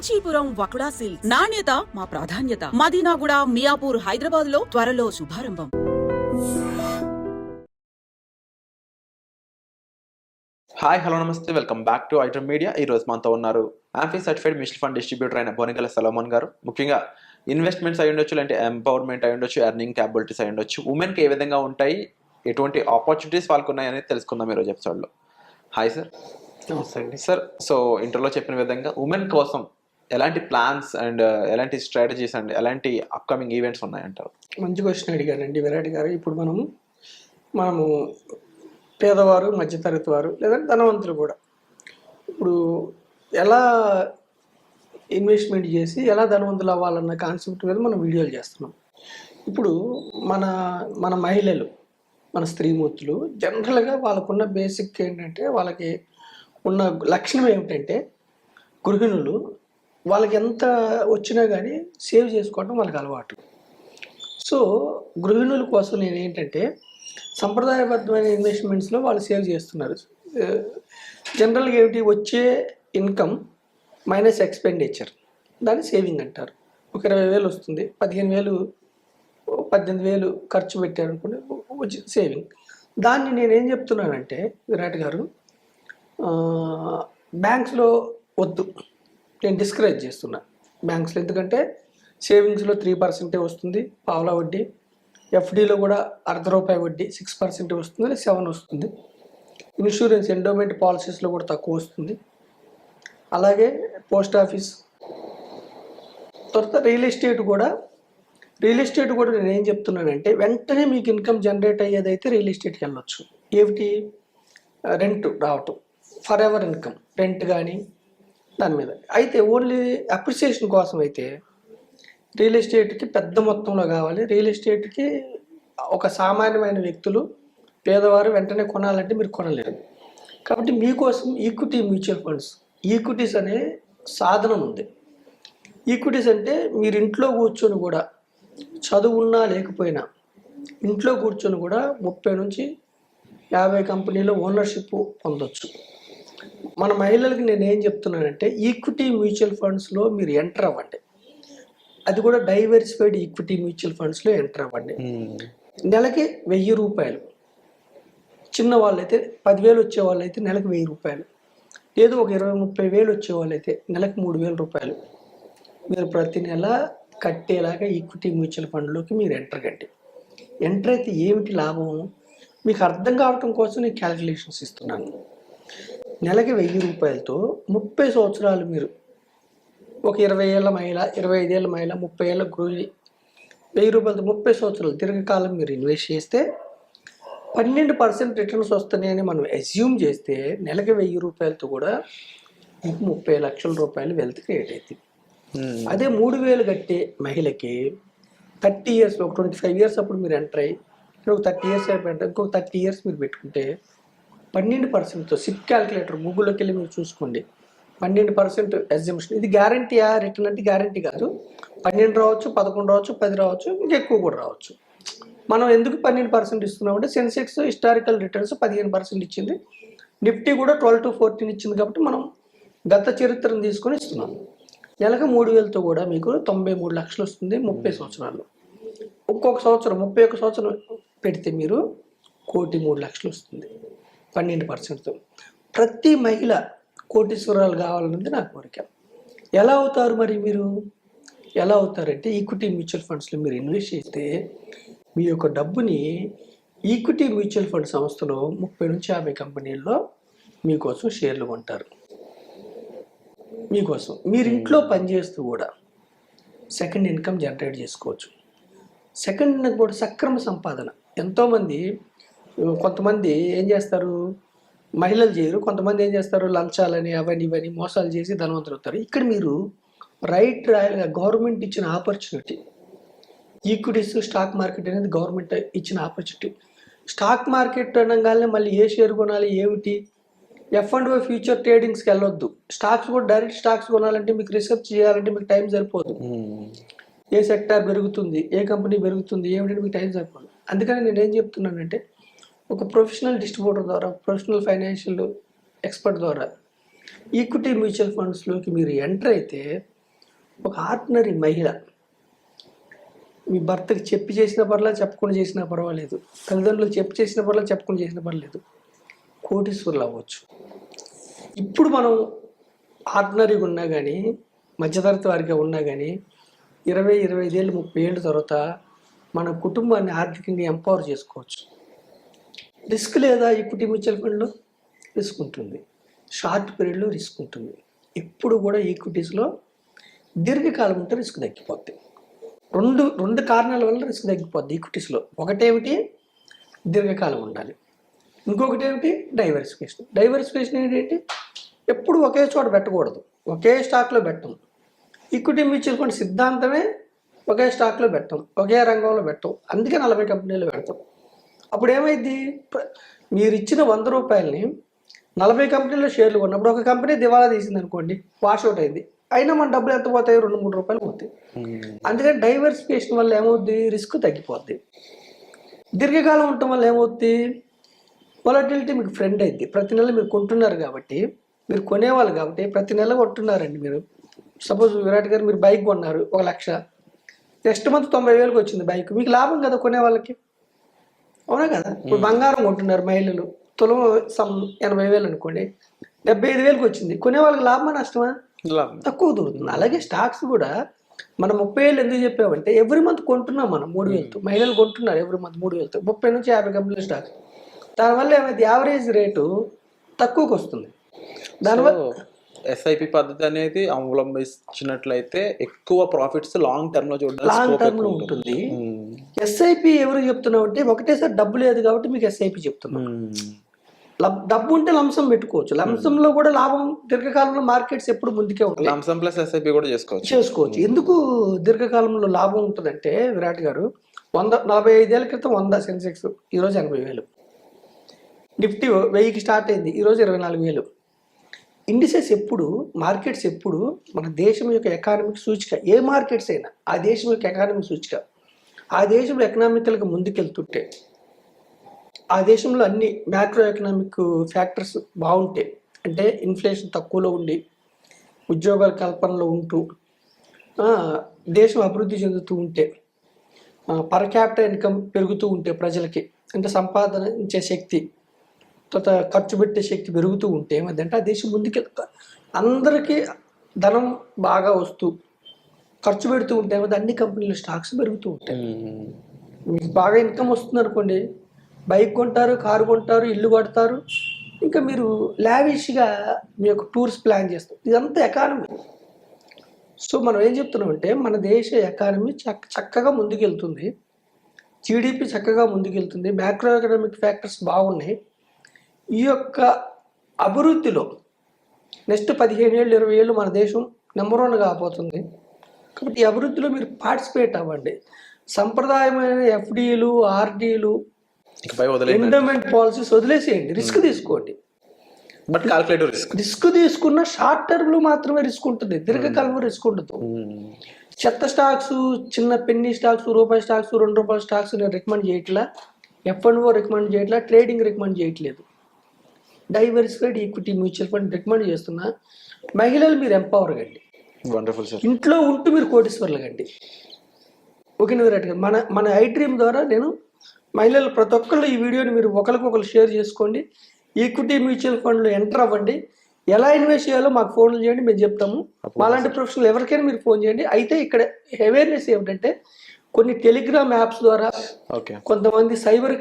Kanchipuram వకుడా silks నాణ్యత మా ప్రాధాన్యత. మదీనాగూడ, మియాపూర్, హైదరాబాద్ లో త్వరలో శుభారంభం. హాయ్, హలో, నమస్తే, welcome back to item media. ఈ రోజు మనతో ఉన్నారు amphi certified mutual fund distributor అయిన బోనిగల సలోమన్ గారు. ముఖ్యంగా ఇన్వెస్ట్మెంట్స్ అయి ఉండొచ్చు, లేదంటే ఎంపవర్మెంట్ అయి ఉండొచ్చు, ఎర్నింగ్ క్యాపబిలిటీస్ అయి ఉండొచ్చు, ఉమెన్కి ఏ విధంగా ఉంటాయి, ఎటువంటి ఆపర్చునిటీస్ వాళ్ళకు ఉన్నాయి అనేది తెలుసుకుందాం ఈరోజు ఎపిసోడ్లో. Hi sir. నమస్తే అండి సార్, సో ఇంటర్లో చెప్పిన విధంగా ఉమెన్ కోసం ఎలాంటి ప్లాన్స్ అండ్ ఎలాంటి స్ట్రాటజీస్ అండ్ ఎలాంటి అప్కమింగ్ ఈవెంట్స్ ఉన్నాయంటారు? మంచి క్వశ్చన్ అడిగానండి విరాట్ గారు. ఇప్పుడు మనము పేదవారు, మధ్యతరగతి వారు, లేదంటే ధనవంతులు కూడా ఇప్పుడు ఎలా ఇన్వెస్ట్మెంట్ చేసి ఎలా ధనవంతులు అవ్వాలన్న కాన్సెప్ట్ మీద మనం వీడియోలు చేస్తున్నాం. ఇప్పుడు మన మహిళలు, మన స్త్రీమూర్తులు జనరల్గా వాళ్ళకున్న బేసిక్ ఏంటంటే, వాళ్ళకి ఉన్న లక్షణం ఏమిటంటే, గృహిణులు వాళ్ళకి ఎంత వచ్చినా కానీ సేవ్ చేసుకోవడం వాళ్ళకి అలవాటు. సో గృహిణుల కోసం నేను ఏంటంటే, సంప్రదాయబద్ధమైన ఇన్వెస్ట్మెంట్స్లో వాళ్ళు సేవ్ చేస్తున్నారు. జనరల్గా ఏమిటి, వచ్చే ఇన్కమ్ మైనస్ ఎక్స్పెండిచర్, దాన్ని సేవింగ్ అంటారు. ఒక 20,000 వస్తుంది, 15,000 18,000 ఖర్చు పెట్టారు అనుకోండి, వచ్చి సేవింగ్. దాన్ని నేనేం చెప్తున్నానంటే విరాట్ గారు, బ్యాంక్స్లో వద్దు, నేను డిస్కరేజ్ చేస్తున్నా బ్యాంక్స్లో. ఎందుకంటే సేవింగ్స్లో 3% వస్తుంది, పావలా వడ్డీ. ఎఫ్డీలో కూడా ₹0.5 వడ్డీ, 6% వస్తుంది, 7 వస్తుంది. ఇన్సూరెన్స్ ఎండోమెంట్ పాలసీస్లో కూడా తక్కువ వస్తుంది. అలాగే పోస్ట్ ఆఫీస్, తర్వాత రియల్ ఎస్టేట్ కూడా నేను ఏం చెప్తున్నానంటే, వెంటనే మీకు ఇన్కమ్ జనరేట్ అయ్యేదైతే రియల్ ఎస్టేట్కి వెళ్ళొచ్చు. ఏమిటి, రెంట్ రావటం, ఫర్ ఎవర్ ఇన్కమ్, రెంట్ కానీ దాని మీద. అయితే ఓన్లీ అప్రిసియేషన్ కోసం అయితే రియల్ ఎస్టేట్కి పెద్ద మొత్తంలో కావాలి. రియల్ ఎస్టేట్కి ఒక సామాన్యమైన వ్యక్తులు, పేదవారు వెంటనే కొనాలంటే మీరు కొనలేరు. కాబట్టి మీకోసం ఈక్విటీ మ్యూచువల్ ఫండ్స్, ఈక్విటీస్ అనే సాధనం ఉంది. ఈక్విటీస్ అంటే మీరు ఇంట్లో కూర్చొని కూడా, చదువున్నా లేకపోయినా ఇంట్లో కూర్చొని కూడా 30 నుంచి 50 కంపెనీలో ఓనర్షిప్ పొందొచ్చు. మన మహిళలకి నేను ఏం చెప్తున్నానంటే, ఈక్విటీ మ్యూచువల్ ఫండ్స్లో మీరు ఎంటర్ అవ్వండి. అది కూడా డైవర్సిఫైడ్ ఈక్విటీ మ్యూచువల్ ఫండ్స్లో ఎంటర్ అవ్వండి. నెలకి ₹1,000, చిన్న వాళ్ళైతే 10,000 వచ్చే వాళ్ళైతే నెలకు ₹1,000, లేదు ఒక 20-30 వేలు వచ్చే వాళ్ళైతే నెలకు ₹3,000 మీరు ప్రతి నెల కట్టేలాగా ఈక్విటీ మ్యూచువల్ ఫండ్లోకి మీరు ఎంటర్ కండి. ఎంటర్ అయితే ఏమిటి లాభం మీకు అర్థం కావటం కోసం నేను క్యాలిక్యులేషన్స్ ఇస్తున్నాను. నెలకి ₹1,000తో 30 సంవత్సరాలు మీరు, ఒక 20 ఏళ్ళ మహిళ, 25 ఏళ్ళ మహిళ, 30 ఏళ్ళ గృహిణి, ₹1,000తో 30 సంవత్సరాలు దీర్ఘకాలం మీరు ఇన్వెస్ట్ చేస్తే 12% రిటర్న్స్ వస్తున్నాయని మనం అస్యూమ్ చేస్తే, నెలకి ₹1,000తో కూడా మీకు ₹30 లక్షల వెల్త్ క్రియేట్ అవుతుంది. అదే 3,000 కట్టే మహిళకి 30 ఇయర్స్, ఒక 25 ఇయర్స్ అప్పుడు మీరు ఎంటర్ అయ్యి, ఒక 30 ఇయర్స్ అయిపోయింటే ఇంకొక 30 ఇయర్స్ మీరు పెట్టుకుంటే 12%తో, సిప్ క్యాలిక్యులేటర్ గూగుల్లోకి వెళ్ళి మీరు చూసుకోండి, 12% అజంప్షన్. ఇది గ్యారంటీయా? రిటర్న్ అంటే గ్యారంటీ కాదు. 12 రావచ్చు, 11 రావచ్చు, 10 రావచ్చు, ఇంకెక్కువ కూడా రావచ్చు. మనం ఎందుకు 12% ఇస్తున్నామంటే, సెన్సెక్స్ హిస్టారికల్ రిటర్న్స్ 15% ఇచ్చింది, నిఫ్టీ కూడా 12 to 14 ఇచ్చింది. కాబట్టి మనం గత చరిత్రను తీసుకొని ఇస్తున్నాం. నెలకు 3,000తో కూడా మీకు 93 లక్షలు వస్తుంది 30 సంవత్సరాలు. ఒక్కొక్క సంవత్సరం 31 సంవత్సరం పెడితే మీరు 1,03,00,000 వస్తుంది 12%తో. ప్రతి మహిళ కోటీశ్వరాలు కావాలన్నది నా కోరిక. ఎలా అవుతారు మరి మీరు? ఎలా అవుతారంటే, ఈక్విటీ మ్యూచువల్ ఫండ్స్లో మీరు ఇన్వెస్ట్ చేస్తే మీ యొక్క డబ్బుని ఈక్విటీ మ్యూచువల్ ఫండ్ సంస్థలో 30 నుంచి 50 కంపెనీల్లో మీకోసం షేర్లు కొంటారు. మీకోసం మీరు ఇంట్లో పనిచేస్తూ కూడా సెకండ్ ఇన్కమ్ జనరేట్ చేసుకోవచ్చు. సెకండ్ ఇన్కమ్ కూడా సక్రమ సంపాదన. ఎంతోమంది, కొంతమంది ఏం చేస్తారు, మహిళలు చేయరు, కొంతమంది ఏం చేస్తారు, లంచాలని అవన్నీ ఇవన్నీ మోసాలు చేసి ధనవంతులు అవుతారు. ఇక్కడ మీరు రైట్ రాయల్గా గవర్నమెంట్ ఇచ్చిన ఆపర్చునిటీ, ఈక్విటీస్, స్టాక్ మార్కెట్ అనేది గవర్నమెంట్ ఇచ్చిన ఆపర్చునిటీ. స్టాక్ మార్కెట్ అనగానే మళ్ళీ ఏ షేర్ కొనాలి, ఏమిటి, F&O ఫ్యూచర్ ట్రేడింగ్స్కి వెళ్ళొద్దు. స్టాక్స్ కూడా డైరెక్ట్ స్టాక్స్ కొనాలంటే మీకు రీసెర్చ్ చేయాలంటే మీకు టైం సరిపోదు. ఏ సెక్టార్ పెరుగుతుంది, ఏ కంపెనీ పెరుగుతుంది, ఏమిటంటే మీకు టైం సరిపోదు. అందుకని నేను ఏం చెప్తున్నానంటే, ఒక ప్రొఫెషనల్ డిస్ట్రిబ్యూటర్ ద్వారా, ప్రొఫెషనల్ ఫైనాన్షియల్ ఎక్స్పర్ట్ ద్వారా ఈక్విటీ మ్యూచువల్ ఫండ్స్లోకి మీరు ఎంటర్ అయితే ఒక ఆర్డినరీ మహిళ మీ భర్తకి చెప్పి చేసిన పర్లేదు, చెప్పకుండా చేసినా పర్వాలేదు, తల్లిదండ్రులకు చెప్పి చేసిన పర్లేదు, చెప్పకుండా చేసిన పర్లేదు, కోటీశ్వరులు అవ్వచ్చు. ఇప్పుడు మనం ఆర్డినరీగా ఉన్నా కానీ, మధ్యతరగతి వారిగా ఉన్నా కానీ 20-25 ఏళ్ళు 30 ఏళ్ళ తర్వాత మన కుటుంబాన్ని ఆర్థికంగా ఎంపవర్ చేసుకోవచ్చు. రిస్క్ లేదా ఈక్విటీ మ్యూచువల్ ఫండ్లో? రిస్క్ ఉంటుంది. షార్ట్ పీరియడ్లో రిస్క్ ఉంటుంది. ఎప్పుడు కూడా ఈక్విటీస్లో దీర్ఘకాలం ఉంటే రిస్క్ తగ్గిపోద్ది. రెండు కారణాల వల్ల రిస్క్ తగ్గిపోద్ది ఈక్విటీస్లో. ఒకటేమిటి, దీర్ఘకాలం ఉండాలి. ఇంకొకటి ఏమిటి, డైవర్సిఫికేషన్. డైవర్సిఫికేషన్ ఏంటి, ఎప్పుడు ఒకే చోట పెట్టకూడదు, ఒకే స్టాక్లో పెట్టం. ఈక్విటీ మ్యూచువల్ ఫండ్ సిద్ధాంతమే ఒకే స్టాక్లో పెట్టం, ఒకే రంగంలో పెట్టం. అందుకే 40 కంపెనీలు పెడతాం. అప్పుడు ఏమైంది, మీరు ఇచ్చిన 100 రూపాయలని 40 కంపెనీల్లో షేర్లు కొన్నప్పుడు ఒక కంపెనీ దివాలా తీసింది అనుకోండి, వాషౌట్ అయింది, అయినా మన డబ్బులు ఎంత పోతాయి, 2-3 రూపాయలు పోతాయి. అందుకని డైవర్సిఫికేషన్ వల్ల ఏమవుద్ది, రిస్క్ తగ్గిపోద్ది. దీర్ఘకాలం ఉండటం వల్ల ఏమవుద్ది, వాలటిలిటీ మీకు ఫ్రెండ్ అయింది. ప్రతి నెల మీరు కొంటున్నారు కాబట్టి, మీరు కొనేవాళ్ళు కాబట్టి ప్రతి నెల కొంటున్నారండి. మీరు సపోజ్ విరాట్ గారు మీరు బైక్ కొన్నారు 1 లక్ష, నెక్స్ట్ మంత్ 90,000కి వచ్చింది బైక్, మీకు లాభం కదా కొనే వాళ్ళకి, అవునా కదా. ఇప్పుడు బంగారం కొంటున్నారు మహిళలు, తులం 80,000 అనుకోండి, 75,000కి వచ్చింది, కొనే వాళ్ళకి లాభమా నష్టమా? తక్కువ దొరుకుతుంది. అలాగే స్టాక్స్ కూడా మనం 30 ఏళ్ళు ఎందుకు చెప్పామంటే ఎవ్రీ మంత్ కొంటున్నాం మనం 3,000తో, మహిళలు కొంటున్నారు ఎవ్రీ మంత్ 3,000తో, 30 నుంచి 50 కంపెనీల స్టాక్స్. దానివల్ల ఏమైంది, యావరేజ్ రేటు తక్కువకి వస్తుంది. దానివల్ల ఎస్ఐపి పద్ధతి అనేది అవలంబించినట్లయితే ఎక్కువ ప్రాఫిట్స్ లాంగ్ టర్మ్ లో లాంగ్ టర్మ్ లో ఉంటుంది. ఎస్ఐపి ఎవరు చెప్తున్నావు అంటే, ఒకటేసారి డబ్బు లేదు కాబట్టి మీకు ఎస్ఐపి చెప్తున్నాం. డబ్బు ఉంటే లంసం పెట్టుకోవచ్చు, లంసంలో కూడా లాభం దీర్ఘకాలంలో మార్కెట్స్ ఎప్పుడు ముందుకే ఉంటాయి. లంసం ప్లస్ ఎస్ఐపి కూడా చేసుకోవచ్చు. ఎందుకు దీర్ఘకాలంలో లాభం ఉంటుందంటే, విరాట్ గారు 45 ఏళ్ల క్రితం 100 సెన్సెక్స్, ఈరోజు 80,000. నిఫ్టీ 1000కి స్టార్ట్ అయింది, ఈరోజు 24,000. ఇండిసెస్ ఎప్పుడు, మార్కెట్స్ ఎప్పుడు మన దేశం యొక్క ఎకానమిక్ సూచిక. ఏ మార్కెట్స్ అయినా ఆ దేశం యొక్క ఎకానమిక్ సూచిక. ఆ దేశంలో ఎకనామికల్గా ముందుకెళ్తుంటే, ఆ దేశంలో అన్ని మ్యాక్రో ఎకనామిక్ ఫ్యాక్టర్స్ బాగుంటాయి, అంటే ఇన్ఫ్లేషన్ తక్కువలో ఉండి, ఉద్యోగాల కల్పనలో ఉంటూ, దేశం అభివృద్ధి చెందుతూ ఉంటే, పర్ క్యాపిటల్ ఇన్కమ్ పెరుగుతూ ఉంటే, ప్రజలకి అంటే సంపాదించే శక్తి, తర్వాత ఖర్చు పెట్టే శక్తి పెరుగుతూ ఉంటే ఏమంటే ఆ దేశం ముందుకెళ్తా, అందరికీ ధనం బాగా వస్తూ ఖర్చు పెడుతూ ఉంటే అన్ని కంపెనీల స్టాక్స్ పెరుగుతూ ఉంటాయి. మీకు బాగా ఇన్కమ్ వస్తుంది అనుకోండి, బైక్ కొంటారు, కారు కొంటారు, ఇల్లు కడతారు, ఇంకా మీరు లావిష్గా మీ యొక్క టూర్స్ ప్లాన్ చేస్తారు. ఇదంతా ఎకానమీ. సో మనం ఏం చెప్తున్నామంటే, మన దేశ ఎకానమీ చక్కగా ముందుకెళ్తుంది, జీడిపి చక్కగా ముందుకెళ్తుంది, మ్యాక్రో ఎకనామిక్ ఫ్యాక్టర్స్ బాగున్నాయి. ఈ యొక్క అభివృద్ధిలో నెక్స్ట్ 15 ఏళ్ళు 20 ఏళ్ళు మన దేశం నెంబర్ 1 కాబోతుంది. కాబట్టి ఈ అభివృద్ధిలో మీరు పార్టిసిపేట్ అవ్వండి. సంప్రదాయమైన ఎఫ్డీలు, ఆర్డీలు, ఎండోమెంట్ పాలసీస్ వదిలేసేయండి, రిస్క్ తీసుకోండి. బట్ క్యాల్కులేటివ్ రిస్క్ తీసుకున్న షార్ట్ టర్మ్లో మాత్రమే రిస్క్ ఉంటుంది, దీర్ఘకాలంలో రిస్క్ ఉండదు. చెత్త స్టాక్స్, చిన్న పెన్నీ స్టాక్స్, రూపాయి స్టాక్స్, 2 రూపాయల స్టాక్స్ నేను రికమెండ్ చేయట్లా, F&O రికమెండ్ చేయట్లా, ట్రేడింగ్ రికమెండ్ చేయట్లేదు. Diversified equity mutual fund recommend చేస్తున్నా. మహిళలు మీరు ఎంపవర్ కండి, ఇంట్లో ఉంటూ మీరు కోటీశ్వర్లు కండి. ఓకే విరాట్ గారు, మన ఐ డ్రీమ్ ద్వారా నేను మహిళలు ప్రతి ఒక్కళ్ళు ఈ వీడియోని మీరు ఒకరికొకరు షేర్ చేసుకోండి. ఈక్విటీ మ్యూచువల్ ఫండ్లో ఎంటర్ అవ్వండి. ఎలా ఇన్వెస్ట్ చేయాలో మాకు ఫోన్లు చేయండి, మేము చెప్తాము. మాలాంటి ప్రొఫెషనల్ ఎవరికైనా మీరు ఫోన్ చేయండి. అయితే ఇక్కడ అవేర్నెస్ ఏమిటంటే, కొన్ని టెలిగ్రామ్ యాప్స్ ద్వారా కొంతమంది సైబర్